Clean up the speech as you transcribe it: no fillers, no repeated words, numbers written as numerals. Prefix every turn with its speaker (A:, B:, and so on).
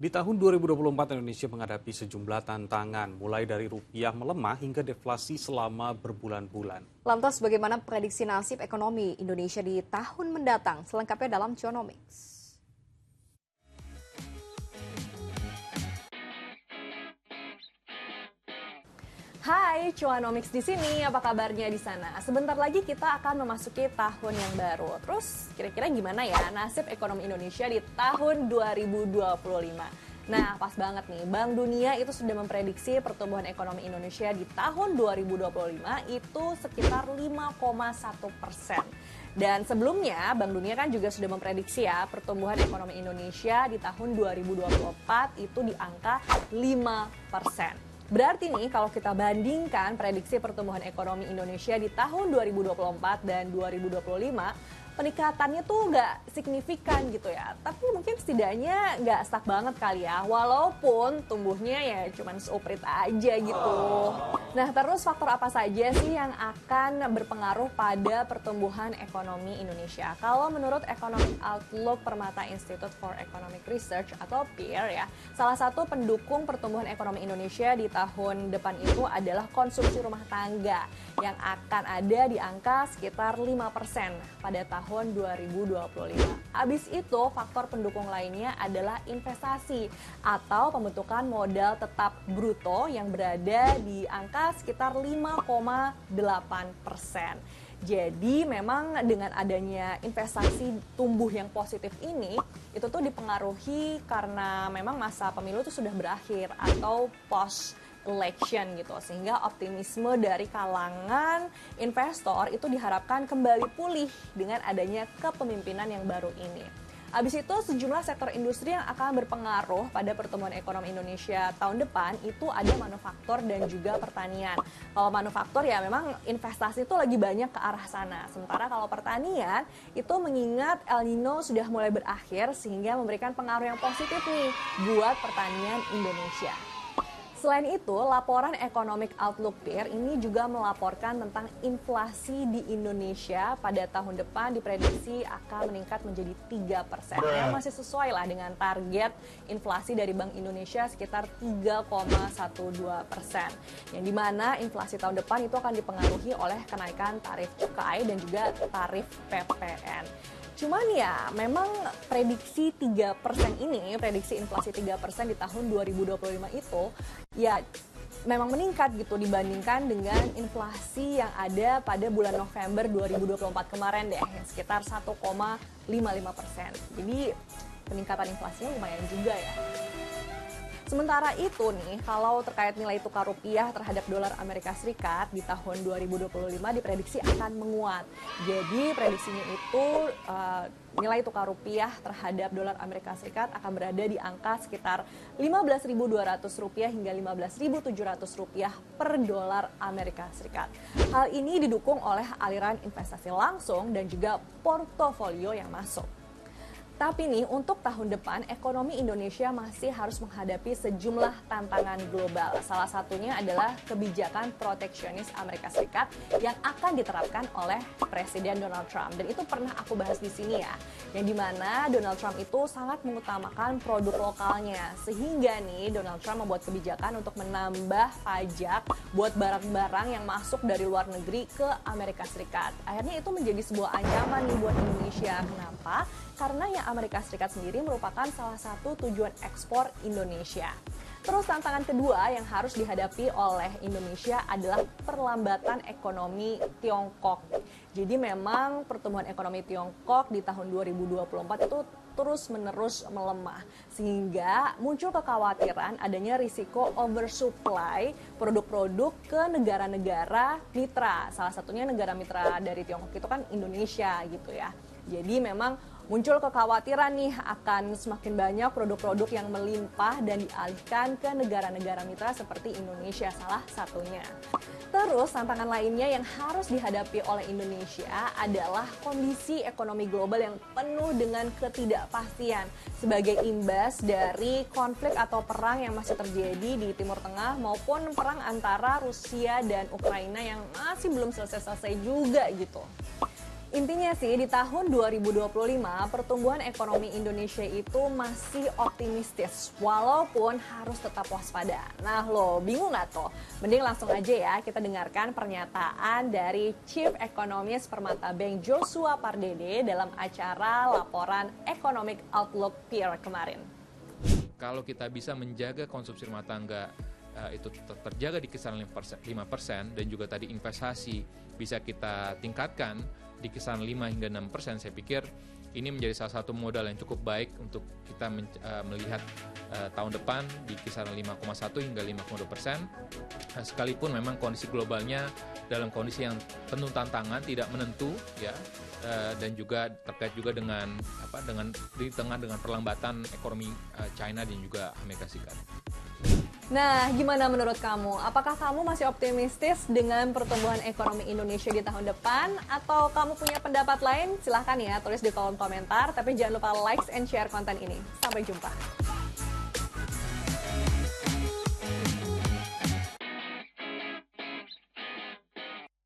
A: Di tahun 2024 Indonesia menghadapi sejumlah tantangan, mulai dari rupiah melemah hingga deflasi selama berbulan-bulan.
B: Lantas bagaimana prediksi nasib ekonomi Indonesia di tahun mendatang? Selengkapnya dalam Cuanomics.
C: Hai, Cuanomics di sini. Apa kabarnya di sana? Sebentar lagi kita akan memasuki tahun yang baru. Terus kira-kira gimana ya nasib ekonomi Indonesia di tahun 2025? Nah, pas banget nih. Bank Dunia itu sudah memprediksi pertumbuhan ekonomi Indonesia di tahun 2025 itu sekitar 5,1%. Dan sebelumnya Bank Dunia kan juga sudah memprediksi ya pertumbuhan ekonomi Indonesia di tahun 2024 itu di angka 5%. Berarti nih kalau kita bandingkan prediksi pertumbuhan ekonomi Indonesia di tahun 2024 dan 2025, peningkatannya tuh nggak signifikan gitu ya. Tapi mungkin setidaknya nggak stuck banget kali ya, walaupun tumbuhnya ya cuman seuprit aja gitu. Nah terus faktor apa saja sih yang akan berpengaruh pada pertumbuhan ekonomi Indonesia? Kalau menurut Economic Outlook Permata Institute for Economic Research atau PEER ya, salah satu pendukung pertumbuhan ekonomi Indonesia di tahun depan itu adalah konsumsi rumah tangga yang akan ada di angka sekitar 5% pada tahun 2025. Habis itu faktor pendukung lainnya adalah investasi atau pembentukan modal tetap bruto yang berada di angka sekitar 5,8%. Jadi memang dengan adanya investasi tumbuh yang positif ini, itu tuh dipengaruhi karena memang masa pemilu itu sudah berakhir atau post election gitu, sehingga optimisme dari kalangan investor itu diharapkan kembali pulih dengan adanya kepemimpinan yang baru ini. Habis itu sejumlah sektor industri yang akan berpengaruh pada pertumbuhan ekonomi Indonesia tahun depan itu ada manufaktur dan juga pertanian. Kalau manufaktur ya memang investasi itu lagi banyak ke arah sana. Sementara kalau pertanian itu mengingat El Nino sudah mulai berakhir sehingga memberikan pengaruh yang positif nih buat pertanian Indonesia. Selain itu, laporan Economic Outlook PEER ini juga melaporkan tentang inflasi di Indonesia pada tahun depan diprediksi akan meningkat menjadi 3%. Yang masih sesuai lah dengan target inflasi dari Bank Indonesia sekitar 3,12%. Yang dimana inflasi tahun depan itu akan dipengaruhi oleh kenaikan tarif cukai dan juga tarif PPN. Cuman ya memang prediksi 3% ini, prediksi inflasi 3% di tahun 2025 itu ya memang meningkat gitu dibandingkan dengan inflasi yang ada pada bulan November 2024 kemarin deh, yang sekitar 1,55%. Jadi peningkatan inflasinya lumayan juga ya. Sementara itu nih, kalau terkait nilai tukar rupiah terhadap dolar Amerika Serikat di tahun 2025 diprediksi akan menguat. Jadi prediksinya itu nilai tukar rupiah terhadap dolar Amerika Serikat akan berada di angka sekitar Rp15.200 hingga Rp15.700 per dolar Amerika Serikat. Hal ini didukung oleh aliran investasi langsung dan juga portofolio yang masuk. Tapi nih, untuk tahun depan, ekonomi Indonesia masih harus menghadapi sejumlah tantangan global. Salah satunya adalah kebijakan proteksionis Amerika Serikat yang akan diterapkan oleh Presiden Donald Trump. Dan itu pernah aku bahas di sini ya, yang dimana Donald Trump itu sangat mengutamakan produk lokalnya. Sehingga nih, Donald Trump membuat kebijakan untuk menambah pajak buat barang-barang yang masuk dari luar negeri ke Amerika Serikat. Akhirnya itu menjadi sebuah ancaman nih buat Indonesia. Kenapa? Karena yang Amerika Serikat sendiri merupakan salah satu tujuan ekspor Indonesia. Terus tantangan kedua yang harus dihadapi oleh Indonesia adalah perlambatan ekonomi Tiongkok. Jadi memang pertumbuhan ekonomi Tiongkok di tahun 2024 itu terus-menerus melemah. Sehingga muncul kekhawatiran adanya risiko oversupply produk-produk ke negara-negara mitra. Salah satunya negara mitra dari Tiongkok itu kan Indonesia gitu ya. Jadi memang muncul kekhawatiran nih akan semakin banyak produk-produk yang melimpah dan dialihkan ke negara-negara mitra seperti Indonesia salah satunya. Terus tantangan lainnya yang harus dihadapi oleh Indonesia adalah kondisi ekonomi global yang penuh dengan ketidakpastian sebagai imbas dari konflik atau perang yang masih terjadi di Timur Tengah maupun perang antara Rusia dan Ukraina yang masih belum selesai-selesai juga gitu. Intinya sih di tahun 2025 pertumbuhan ekonomi Indonesia itu masih optimistis walaupun harus tetap waspada. Nah lo bingung nggak tuh? Mending langsung aja ya kita dengarkan pernyataan dari Chief Economist Permata Bank Joshua Pardede dalam acara laporan Economic Outlook Peer kemarin.
D: Kalau kita bisa menjaga konsumsi rumah tangga itu tetap terjaga di kisaran 5% dan juga tadi investasi bisa kita tingkatkan di kisaran 5 hingga 6%, saya pikir ini menjadi salah satu modal yang cukup baik untuk kita melihat tahun depan di kisaran 5,1 hingga 5,2%. Sekalipun memang kondisi globalnya dalam kondisi yang penuh tantangan, tidak menentu ya, dan juga terkait juga dengan di tengah dengan perlambatan ekonomi China dan juga Amerika Serikat.
C: Nah, gimana menurut kamu? Apakah kamu masih optimistis dengan pertumbuhan ekonomi Indonesia di tahun depan? Atau kamu punya pendapat lain? Silahkan ya, tulis di kolom komentar. Tapi jangan lupa like and share konten ini. Sampai jumpa.